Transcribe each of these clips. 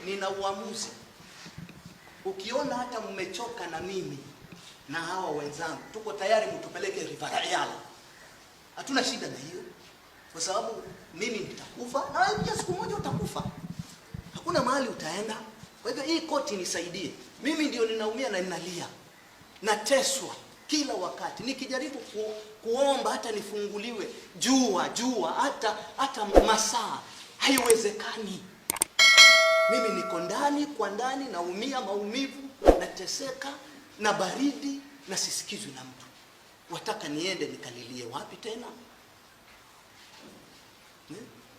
nina uamuzi. Ukiona hata mmechoka na mimi na hawa wenzangu, tuko tayari mtupeleke Riverayala. Hatuna shida na hiyo. Kwa sababu mimi nitakufa na wewe pia siku moja utakufa. Hakuna mahali utaenda. Kwa hivyo hii koti nisaidie. Mimi ndio ninaumia na ninalia. Nateswa kila wakati. Nikijaribu kuomba hata nifunguliwe jua hata masaa, haiwezekani. Mimi niko ndani kwa ndani, naumia maumivu, nateseka na baridi na sisikizwi na mtu. Wataka niende nikalilie wapi tena?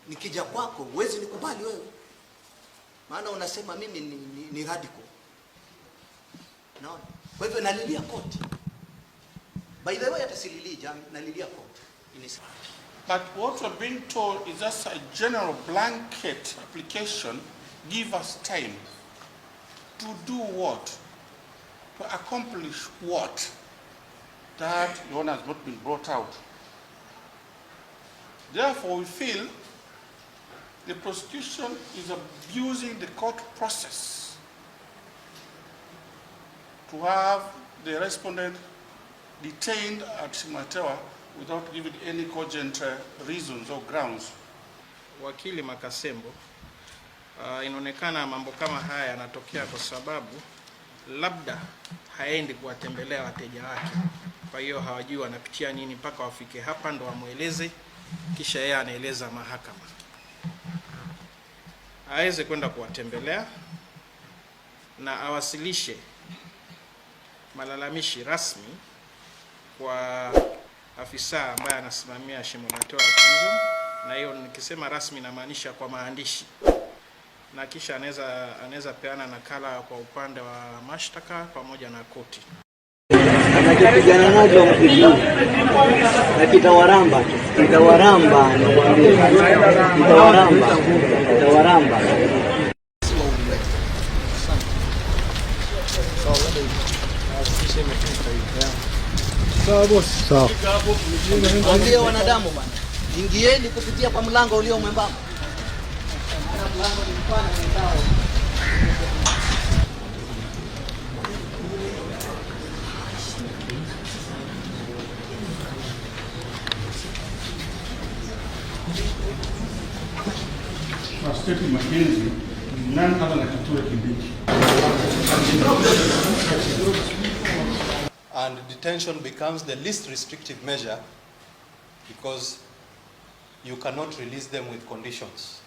Nikija kwako huwezi nikubali wewe. Maana unasema mimi ni radical. Naona. Kwa hivyo nalilia koti. By the way, hata sililii jamii, nalilia koti. But what we're being told is just a general blanket application. Give us time to do what? To accomplish what? That one has not been brought out. Therefore, we feel the prosecution is abusing the court process to have the respondent detained at Matewa without giving any cogent reasons or grounds. Wakili Makasembo, inaonekana mambo kama haya yanatokea kwa sababu labda haendi kuwatembelea wateja wake. Kwa hiyo hawajui wanapitia nini mpaka wafike hapa ndo wamueleze, kisha yeye anaeleza mahakama. Aweze kwenda kuwatembelea na awasilishe malalamishi rasmi kwa afisa ambaye anasimamia Matewa prison, na hiyo nikisema rasmi namaanisha kwa maandishi, na kisha anaweza peana nakala kwa upande wa mashtaka pamoja na koti. Anakipigana nacho mkijuu na kitawaramba sawa. Waambie wanadamu bwana, ingieni kupitia kwa mlango ulio mwembamba. Mlango ni mpana mwendao. State Mackenzie, none other than Kithure Kindiki. And detention becomes the least restrictive measure because you cannot release them with conditions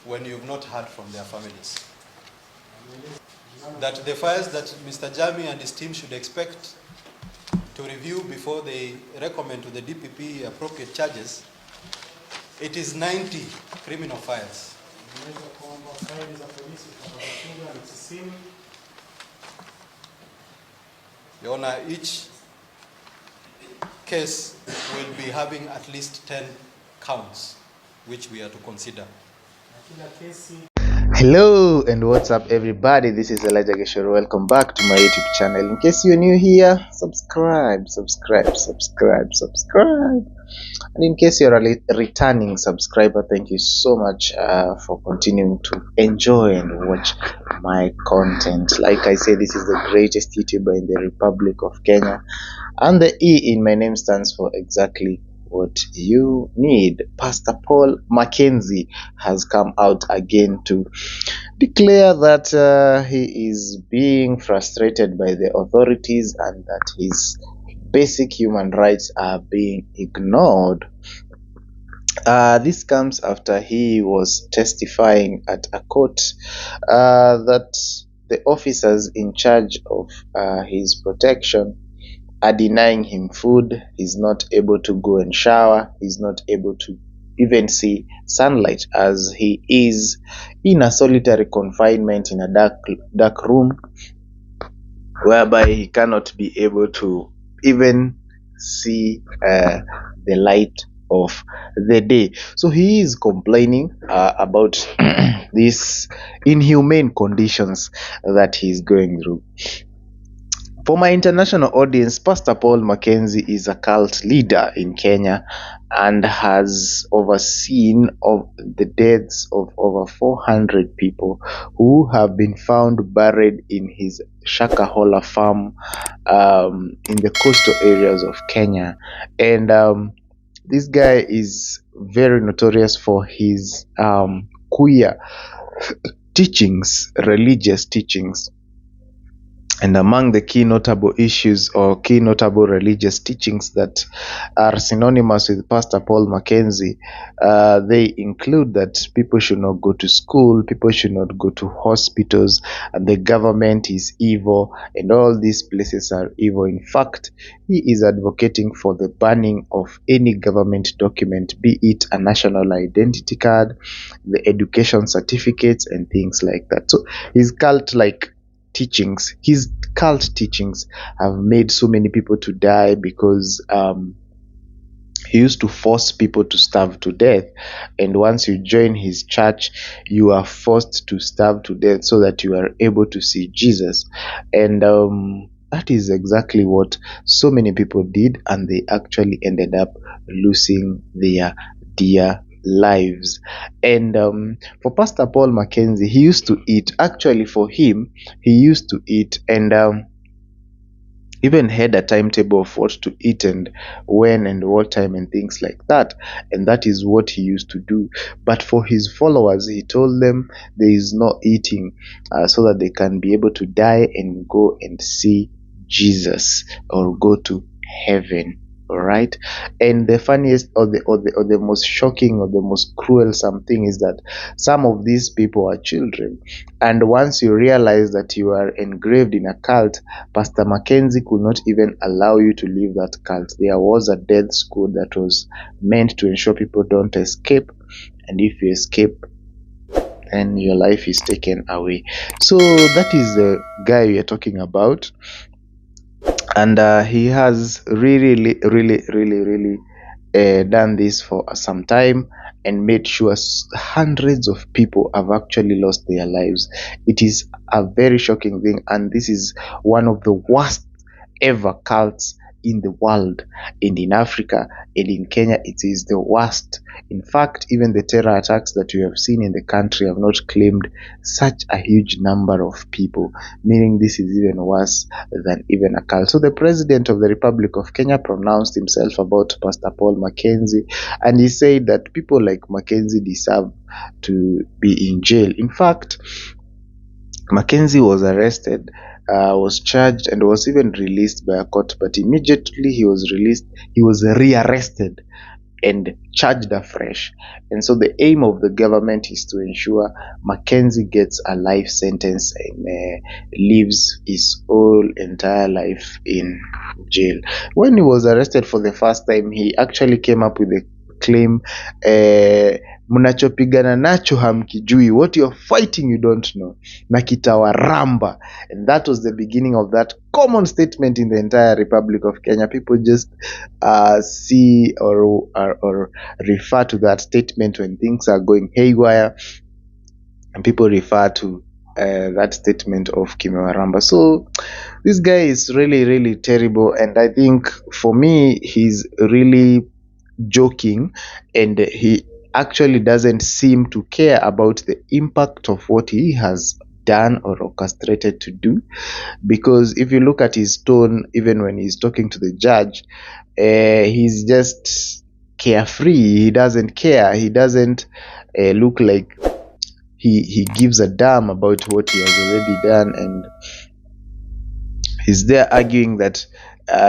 when you've not heard from their families. That the files that Mr. Jami and his team should expect to review before they recommend to the DPP appropriate charges, it is 90 criminal files. Your Honor, each case will be having at least 10 counts, which we are to consider. Hello and what's up everybody, this is Elijah Geshoro. Welcome back to my YouTube channel. In case you're new here, subscribe. And in case you're a returning subscriber, thank you so much for continuing to enjoy and watch my content. Like I say, this is the greatest YouTuber in the Republic of Kenya, and the E in my name stands for exactly what you need. Pastor Paul Mackenzie has come out again to declare that he is being frustrated by the authorities and that his basic human rights are being ignored. This comes after he was testifying at a court that the officers in charge of his protection are denying him food. He's not able to go and shower. He's not able to even see sunlight, as he is in a solitary confinement in a dark room, whereby he cannot be able to even see the light of the day. So he is complaining about these inhumane conditions that he's going through. For my international audience, Pastor Paul Mackenzie is a cult leader in Kenya and has overseen of the deaths of over 400 people who have been found buried in his Shakahola farm in the coastal areas of Kenya. And this guy is very notorious for his queer teachings, religious teachings. And among the key notable issues or key notable religious teachings that are synonymous with Pastor Paul Mackenzie, they include that people should not go to school, people should not go to hospitals, and the government is evil, and all these places are evil. In fact, he is advocating for the banning of any government document, be it a national identity card, the education certificates, and things like that. So his his cult teachings have made so many people to die because he used to force people to starve to death, and once you join his church you are forced to starve to death so that you are able to see Jesus. And that is exactly what so many people did, and they actually ended up losing their dear lives. And for Pastor Paul Mackenzie, he used to eat. Actually, for him, he used to eat, and even had a timetable of what to eat and when and what time and things like that. And that is what he used to do. But for his followers, he told them there is no eating so that they can be able to die and go and see Jesus or go to heaven. All right. And the funniest or the most shocking or the most cruel something is that some of these people are children, and once you realize that you are engraved in a cult, Pastor Mackenzie could not even allow you to leave that cult. There was a death school that was meant to ensure people don't escape, and if you escape, then your life is taken away. So that is the guy we are talking about. And he has really done this for some time and made sure hundreds of people have actually lost their lives. It is a very shocking thing, and this is one of the worst ever cults in the world, and in Africa and in Kenya it is the worst. In fact, even the terror attacks that we have seen in the country have not claimed such a huge number of people, meaning this is even worse than even a cult. So the president of the Republic of Kenya pronounced himself about Pastor Paul Mackenzie, and he said that people like Mackenzie deserve to be in jail. In fact, Mackenzie was arrested, was charged, and was even released by a court. But immediately he was released, he was rearrested and charged afresh. And so the aim of the government is to ensure Mackenzie gets a life sentence and lives his whole entire life in jail. When he was arrested for the first time, he actually came up with a claim, mnachopigana nacho hamkijui, what you're fighting you don't know, na kitawaramba. And that was the beginning of that common statement in the entire Republic of Kenya. People just see or refer to that statement when things are going haywire, and people refer to that statement of Kimewaramba. So this guy is really terrible, and I think for me he's really joking, and he actually doesn't seem to care about the impact of what he has done or orchestrated to do. Because if you look at his tone, even when he's talking to the judge, he's just carefree. He doesn't care. He doesn't look like he gives a damn about what he has already done, and he's there arguing that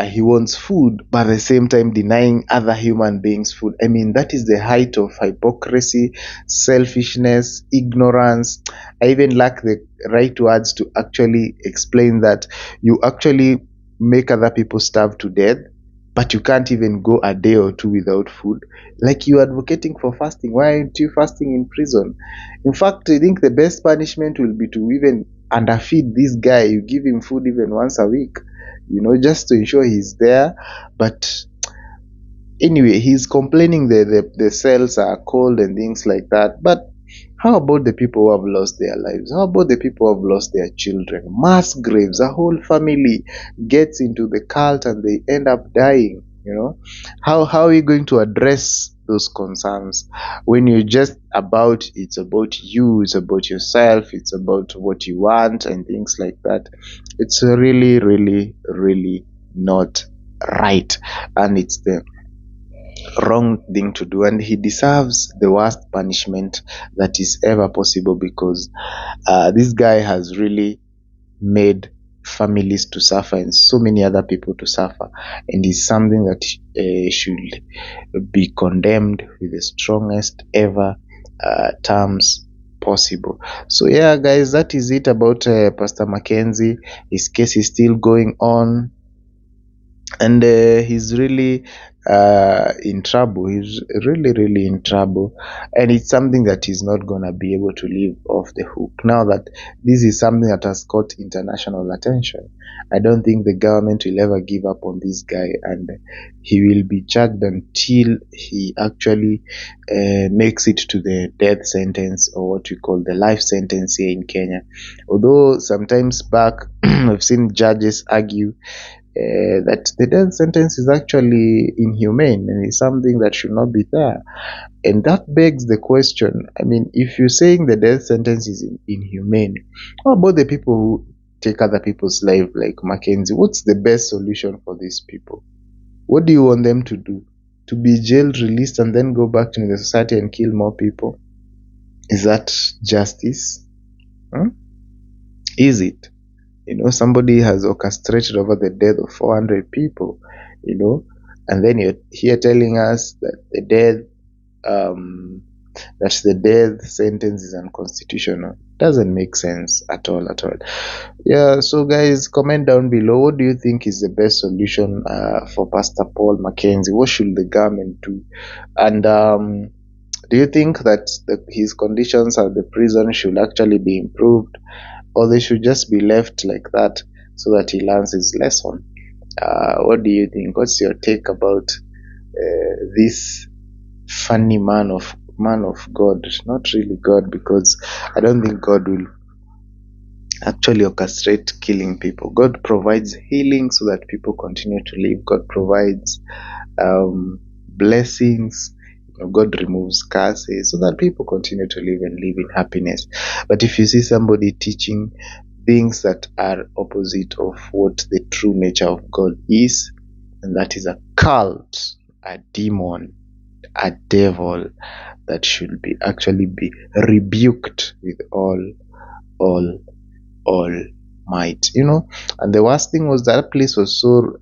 he wants food, but at the same time denying other human beings food. I mean, that is the height of hypocrisy, selfishness, ignorance. I even lack the right words to actually explain that. You actually make other people starve to death, but you can't even go a day or two without food. Like, you advocating for fasting. Why aren't you fasting in prison? In fact, I think the best punishment will be to even underfeed this guy. You give him food even once a week, just to ensure he's there. But anyway, he's complaining the cells are cold and things like that. But How about the people who have lost their lives? How about the people who have lost their children? Mass graves, a whole family gets into the cult and they end up dying. How are you going to address those concerns when you're just it's about you, it's about yourself, it's about what you want and things like that? It's really, really, really not right, and it's the wrong thing to do, and he deserves the worst punishment that is ever possible, because this guy has really made families to suffer and so many other people to suffer, and is something that should be condemned with the strongest ever terms possible. So yeah, guys, that is it about Pastor Mackenzie. His case is still going on, and he's really in trouble. He's really, really in trouble, and it's something that he's not gonna be able to leave off the hook now that this is something that has caught international attention. I don't think the government will ever give up on this guy, and he will be charged until he actually makes it to the death sentence, or what we call the life sentence here in Kenya. Although sometimes back we've seen judges argue that the death sentence is actually inhumane and is something that should not be there. And that begs the question, I mean, if you're saying the death sentence is inhumane, how about the people who take other people's life, like Mackenzie? What's the best solution for these people? What do you want them to do? To be jailed, released, and then go back to the society and kill more people? Is that justice? Is it? Somebody has orchestrated over the death of 400 people, and then you're here telling us that the death sentence is unconstitutional. Doesn't make sense at all. Yeah, so guys, comment down below. What do you think is the best solution for Pastor Paul Mackenzie? What should the government do? And do you think that his conditions at the prison should actually be improved, or they should just be left like that so that he learns his lesson? What do you think? What's your take about this funny man of God? Not really God, because I don't think God will actually orchestrate killing people. God provides healing so that people continue to live. God provides blessings. God removes curses so that people continue to live and live in happiness. But if you see somebody teaching things that are opposite of what the true nature of God is, and that is a cult, a demon, a devil, that should be actually be rebuked with all might. And the worst thing was that place was so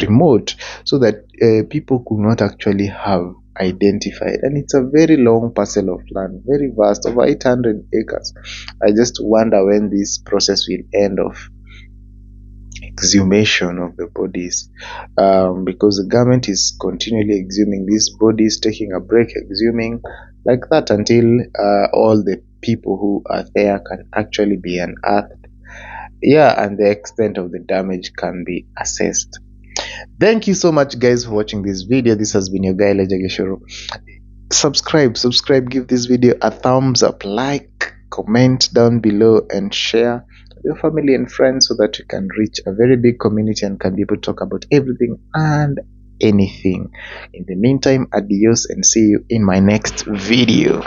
remote, so that people could not actually have identified, and it's a very long parcel of land, very vast, over 800 acres. I just wonder when this process will end of exhumation of the bodies, because the government is continually exhuming these bodies, taking a break, exhuming like that until all the people who are there can actually be unearthed. Yeah, and the extent of the damage can be assessed. Thank you so much, guys, for watching this video. This has been your guy Lejageshoro. Subscribe, give this video a thumbs up, like, comment down below, and share with your family and friends so that you can reach a very big community and can be able to talk about everything and anything. In the meantime, adios, and see you in my next video.